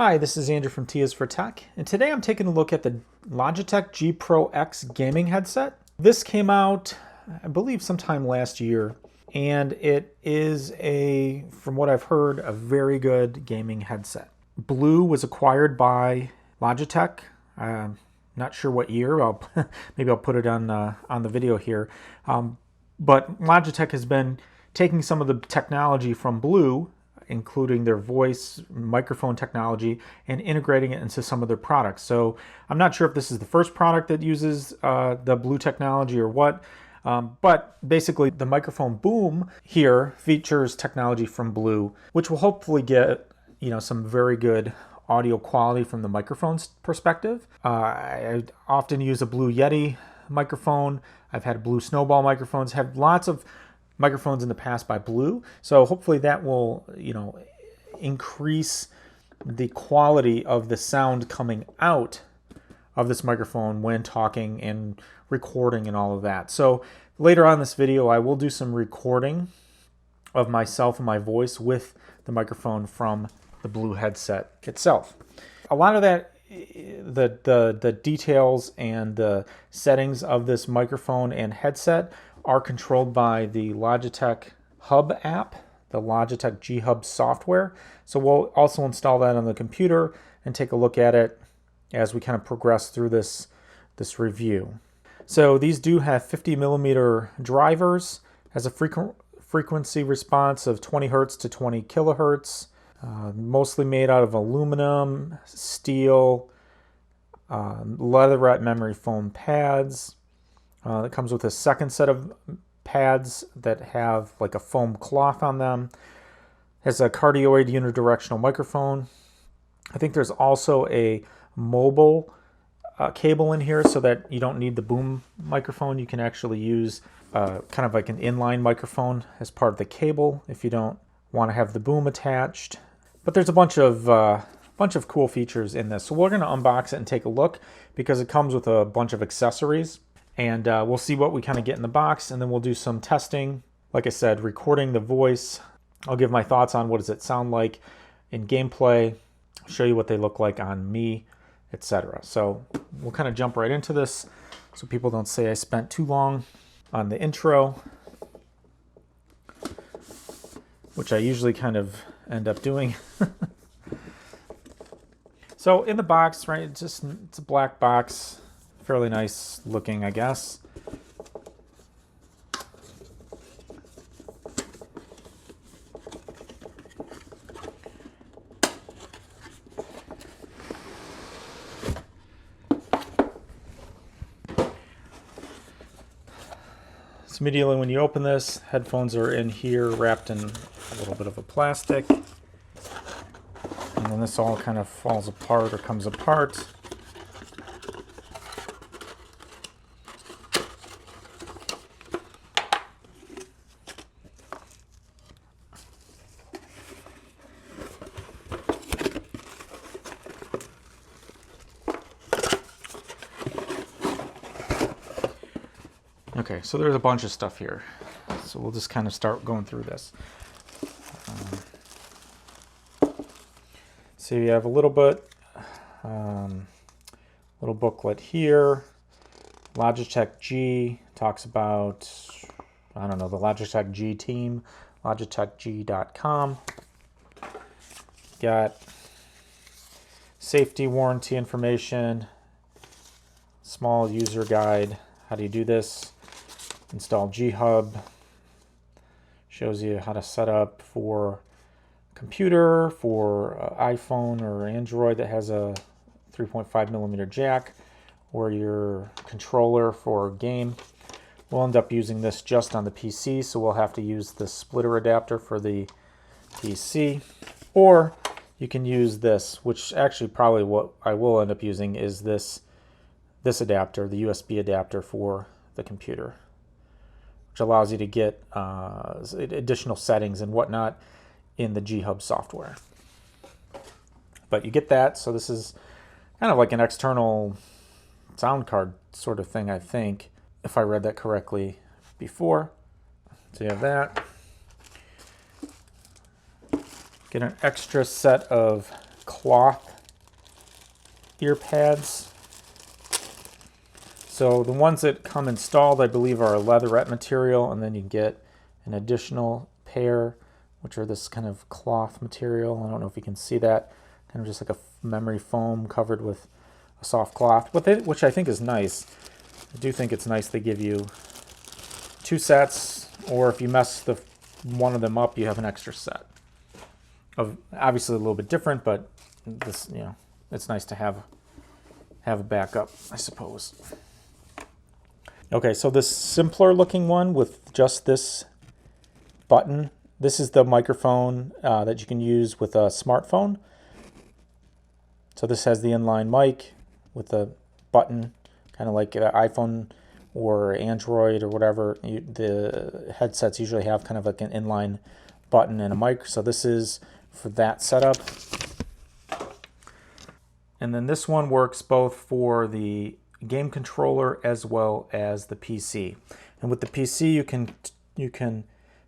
Hi, this is Andrew from T is for Tech, and today I'm taking a look at the Logitech G Pro X gaming headset. This came out, I believe, sometime last year, and it is from what I've heard, a very good gaming headset. Blue was acquired by Logitech. Not sure what year. Maybe I'll put it on the video here. But Logitech has been taking some of the technology from Blue, including their voice microphone technology, and integrating it into some of their products. So I'm not sure if this is the first product that uses the Blue technology or what, but basically the microphone boom here features technology from Blue, which will hopefully get some very good audio quality from the microphone's perspective. I often use a Blue Yeti microphone. I've had Blue Snowball microphones, have lots of microphones in the past by Blue, so hopefully that will increase the quality of the sound coming out of this microphone when talking and recording and all of that. So later on in this video I will do some recording of myself and my voice with the microphone from the Blue headset itself. A lot of that, the details and the settings of this microphone and headset are controlled by the Logitech Hub app, the Logitech G Hub software. So we'll also install that on the computer and take a look at it as we kind of progress through this review. So these do have 50mm drivers, has a frequency response of 20 hertz to 20 kilohertz, mostly made out of aluminum, steel, leatherette memory foam pads. It comes with a second set of pads that have like a foam cloth on them. Has a cardioid unidirectional microphone. I think there's also a mobile cable in here so that you don't need the boom microphone. You can actually use kind of like an inline microphone as part of the cable if you don't want to have the boom attached. But there's a bunch of cool features in this. So we're going to unbox it and take a look because it comes with a bunch of accessories. And we'll see what we kind of get in the box, and then we'll do some testing. Like I said, recording the voice. I'll give my thoughts on what does it sound like in gameplay, show you what they look like on me, etc. So we'll kind of jump right into this so people don't say I spent too long on the intro, which I usually kind of end up doing. So in the box, right, it's a black box. Fairly nice looking, I guess. So immediately when you open this, headphones are in here wrapped in a little bit of a plastic. And then this all kind of falls apart or comes apart. Okay, so there's a bunch of stuff here. So we'll just kind of start going through this. So you have a little booklet here. Logitech G talks about, I don't know, the Logitech G team, logitechg.com. Got safety warranty information, small user guide. How do you do this? Install G Hub. Shows you how to set up for computer, for iPhone or Android that has a 3.5mm jack, or your controller for game. We'll end up using this just on the PC, so we'll have to use the splitter adapter for the PC. Or you can use this, which actually probably what I will end up using is this adapter, the USB adapter for the computer, which allows you to get additional settings and whatnot in the G Hub software. But you get that, so this is kind of like an external sound card sort of thing, I think, if I read that correctly before. So you have that. Get an extra set of cloth ear pads. So the ones that come installed, I believe, are a leatherette material, and then you get an additional pair, which are this kind of cloth material. I don't know if you can see that, kind of just like a memory foam covered with a soft cloth, which I think is nice. I do think it's nice they give you 2 sets, or if you mess one of them up, you have an extra set. Obviously a little bit different, but this, it's nice to have a backup, I suppose. Okay, so this simpler looking one with just this button, this is the microphone that you can use with a smartphone. So this has the inline mic with a button, kind of like an iPhone or Android or whatever. The headsets usually have kind of like an inline button and a mic. So this is for that setup. And then this one works both for the game controller as well as the PC. And with the PC, you can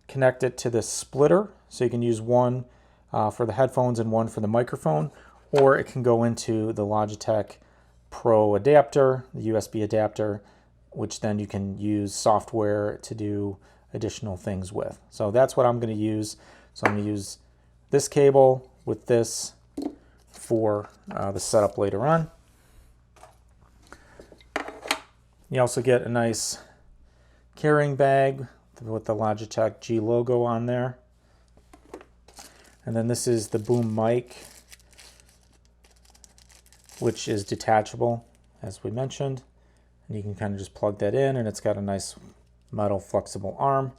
connect it to this splitter, so you can use one for the headphones and one for the microphone, or it can go into the Logitech Pro adapter, the USB adapter, which then you can use software to do additional things with. So that's what I'm going to use. So I'm going to use this cable with this for the setup later on. You also get a nice carrying bag with the Logitech G logo on there. And then this is the boom mic, which is detachable, as we mentioned. And you can kind of just plug that in, and it's got a nice metal flexible arm.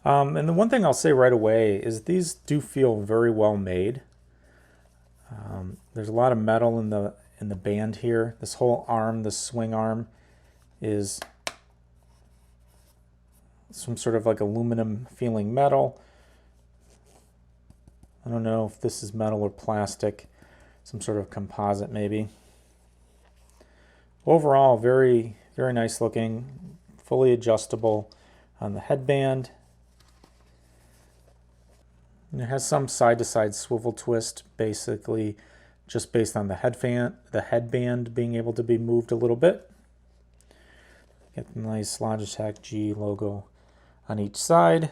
And the one thing I'll say right away is these do feel very well made. There's a lot of metal in the band here. This whole arm, this swing arm, is some sort of like aluminum feeling metal. I don't know if this is metal or plastic, some sort of composite maybe. Overall, very, very nice looking, fully adjustable on the headband. And it has some side-to-side swivel twist, basically just based on the headband being able to be moved a little bit. Get the nice Logitech G logo on each side.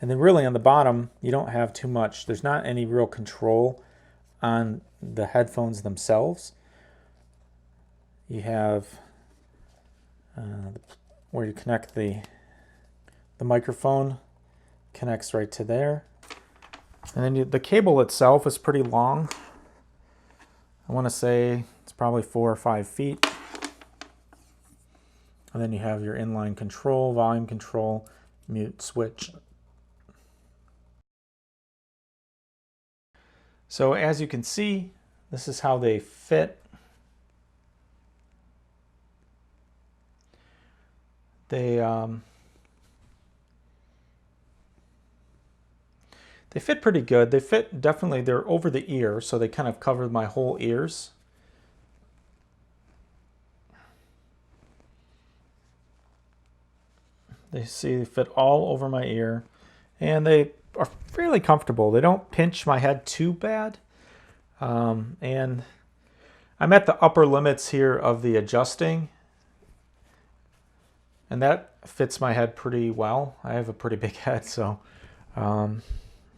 And then really on the bottom, you don't have too much. There's not any real control on the headphones themselves. You have where you connect the microphone, connects right to there. And then the cable itself is pretty long. I want to say it's probably 4 or 5 feet. And then you have your inline control, volume control, mute switch. So as you can see, this is how they fit. They fit pretty good. They fit definitely, they're over the ear, so they kind of cover my whole ears. They fit all over my ear, and they are fairly comfortable. They don't pinch my head too bad. And I'm at the upper limits here of the adjusting, and that fits my head pretty well. I have a pretty big head, so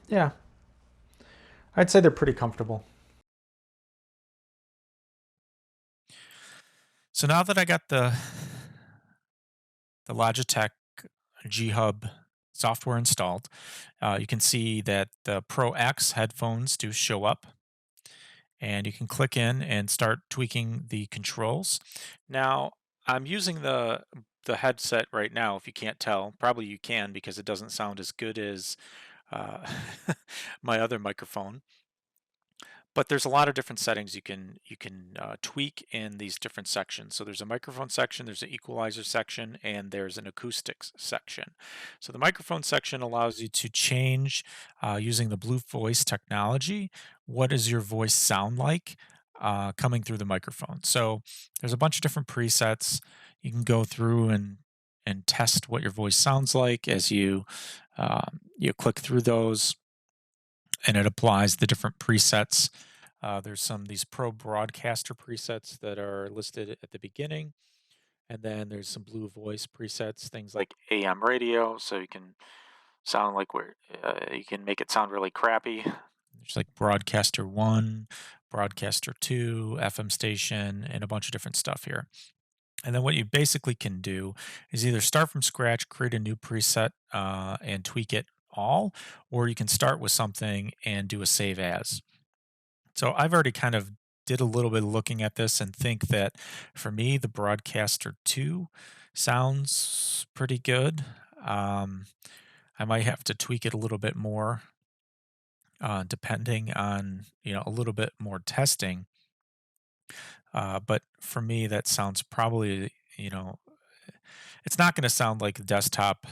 yeah, I'd say they're pretty comfortable. So now that I got the Logitech G Hub software installed, you can see that the Pro X headphones do show up, and you can click in and start tweaking the controls. Now, I'm using the headset right now. If you can't tell, probably you can, because it doesn't sound as good as my other microphone. But there's a lot of different settings you can tweak in these different sections. So there's a microphone section, there's an equalizer section, and there's an acoustics section. So the microphone section allows you to change using the Blue Voice technology. What does your voice sound like coming through the microphone? So there's a bunch of different presets. You can go through and test what your voice sounds like as you click through those. and it applies the different presets. There's some of these Pro Broadcaster presets that are listed at the beginning, and then there's some Blue Voice presets, things like AM radio, so you can sound like you can make it sound really crappy. There's like Broadcaster 1, Broadcaster 2, FM station, and a bunch of different stuff here. And then what you basically can do is either start from scratch, create a new preset, and tweak it all, or you can start with something and do a save as. So I've already kind of did a little bit of looking at this and think that for me, the Broadcaster 2 sounds pretty good. I might have to tweak it a little bit more, depending on, a little bit more testing. But for me, that sounds probably, it's not going to sound like a desktop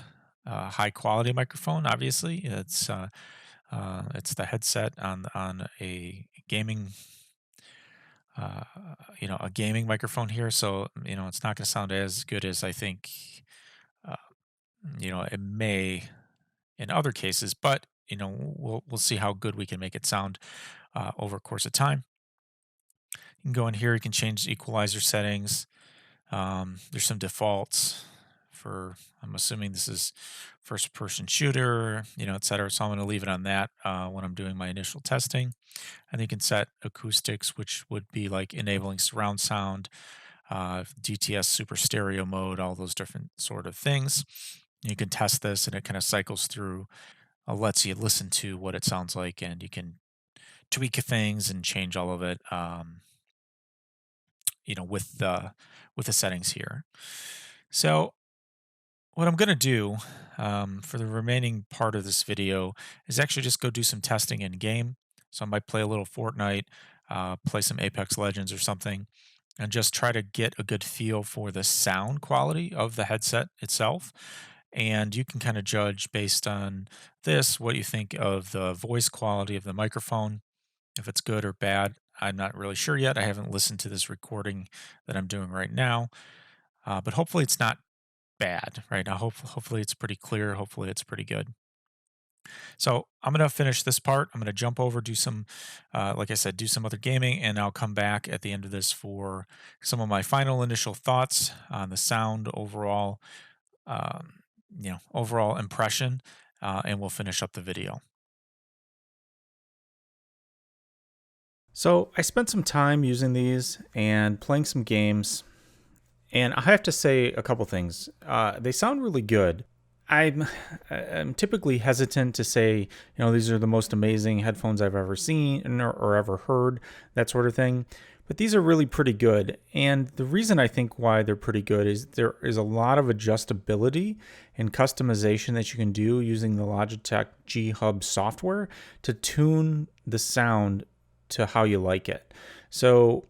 high quality microphone. Obviously, it's the headset on a gaming, a gaming microphone here. So it's not going to sound as good as I think, it may in other cases. But we'll see how good we can make it sound over a course of time. You can go in here, you can change the equalizer settings. There's some defaults for, I'm assuming this is first person shooter, et cetera. So I'm going to leave it on that when I'm doing my initial testing. And you can set acoustics, which would be like enabling surround sound, DTS super stereo mode, all those different sort of things. You can test this and it kind of cycles through, lets you listen to what it sounds like, and you can tweak things and change all of it. With the settings here. So what I'm going to do for the remaining part of this video is actually just go do some testing in game. So I might play a little Fortnite, play some Apex Legends or something, and just try to get a good feel for the sound quality of the headset itself. And you can kind of judge based on this what you think of the voice quality of the microphone, if it's good or bad. I'm not really sure yet. I haven't listened to this recording that I'm doing right now, but hopefully it's not bad right now. Hopefully it's pretty clear. Hopefully it's pretty good. So I'm going to finish this part. I'm going to jump over, do some, like I said, do some other gaming, and I'll come back at the end of this for some of my final initial thoughts on the sound overall, overall impression, and we'll finish up the video. So I spent some time using these and playing some games, and I have to say a couple things. They sound really good. I'm typically hesitant to say, these are the most amazing headphones I've ever seen or ever heard, that sort of thing. But these are really pretty good. And the reason I think why they're pretty good is there is a lot of adjustability and customization that you can do using the Logitech G Hub software to tune the sound to how you like it. So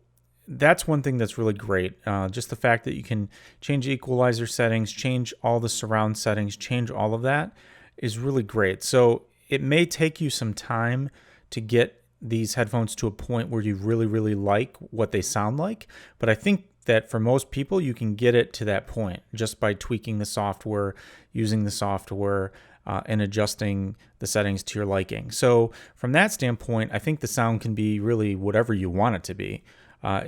that's one thing that's really great. Just the fact that you can change equalizer settings, change all the surround settings, change all of that is really great. So it may take you some time to get these headphones to a point where you really, really like what they sound like. But I think that for most people, you can get it to that point just by tweaking the software, using the software, and adjusting the settings to your liking. So from that standpoint, I think the sound can be really whatever you want it to be.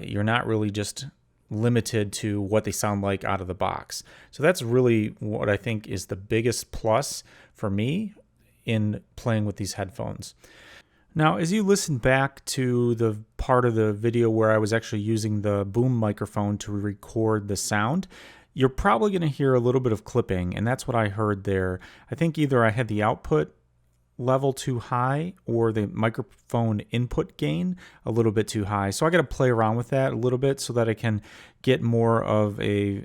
You're not really just limited to what they sound like out of the box. So that's really what I think is the biggest plus for me in playing with these headphones. Now, as you listen back to the part of the video where I was actually using the boom microphone to record the sound, you're probably going to hear a little bit of clipping, and that's what I heard there. I think either I had the output level too high or the microphone input gain a little bit too high. So I got to play around with that a little bit so that I can get more of a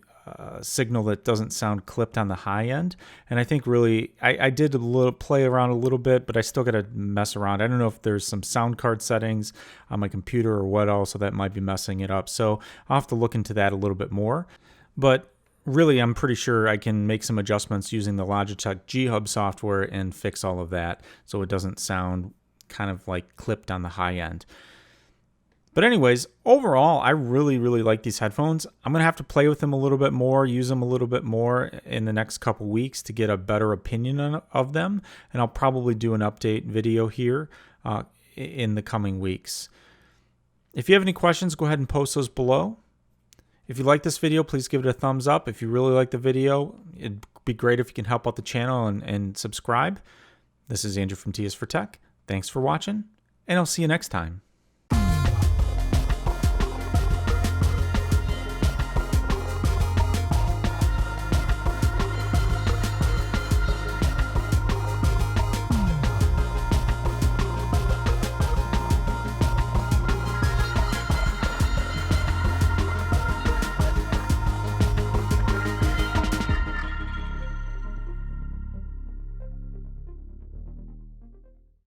signal that doesn't sound clipped on the high end. And I think really I did play around a little bit, but I still got to mess around. I don't know if there's some sound card settings on my computer or what else, so that might be messing it up. So I'll have to look into that a little bit more. But really, I'm pretty sure I can make some adjustments using the Logitech G Hub software and fix all of that so it doesn't sound kind of like clipped on the high end. But anyways, overall, I really, really like these headphones. I'm going to have to play with them a little bit more, use them a little bit more in the next couple weeks to get a better opinion of them. And I'll probably do an update video here in the coming weeks. If you have any questions, go ahead and post those below. If you like this video, please give it a thumbs up. If you really like the video, it'd be great if you can help out the channel and subscribe. This is Andrew from T is for Tech. Thanks for watching, and I'll see you next time.